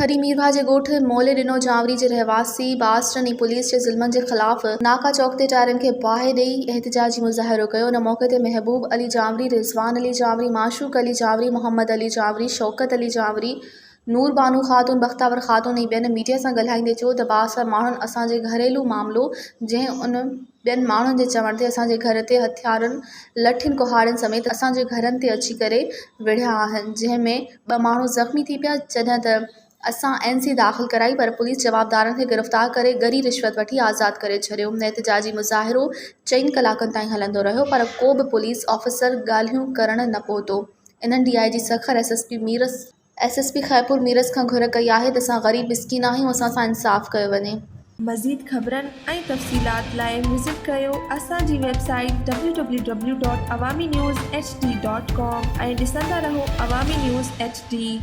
खरी मीरभा जे ॻोठ मोले ॾिनो जावरी जे रहवासी बासटन पुलिस जे ज़ुल्मनि जे ख़िलाफ़ नाका चौक ते टायरनि खे बाहि ॾेई एहतिजाजी मुज़ाहिरो कयो। उन मौक़े ते महबूब अली जावरी, रिज़वान अली जावरी, माशूक अली जावरी, मोहम्मद अली जावरी, शौकत अली जावरी, नूर बानू ख़ातून, बख़्तावर ख़ातून ऐं ॿियनि मीडिया सां ॻाल्हाईंदे चयो त बासर माण्हुनि असांजे घरेलू मामिलो जंहिं उन ॿियनि माण्हुनि जे चवण ते असांजे घर ते हथियारनि, लठियुनि, कुहाड़ियुनि समेत असांजे घरनि ते अची करे विढ़िया आहिनि, जंहिं में 2 माण्हू ज़ख़्मी थी पिया। जॾहिं त असां NC दाख़िल कराई पर पुलिस जवाबदारनि खे गिरफ़्तार करे गरी रिश्वत वठी आज़ाद करे छॾियो। एहतिजाजी मुज़ाहिरो 4 कलाकनि ताईं हलंदो रहियो पर को बि पुलिस ऑफिसर ॻाल्हियूं करण न पहुतो। इन्हनि DIG सखर SSP ख़ैरपुर मीरस खां घुर कई आहे त असां ग़रीब मिस्कीन आहियूं, असां सां इंसाफ़ कयो वञे। मज़ीद ख़बरनि ऐं तफ़सीलात लाइ विज़िट कयो असांजी वेबसाइट www.awamiNewsHD.com ऐं ॾिसंदा रहो अवामी न्यूज़ HD।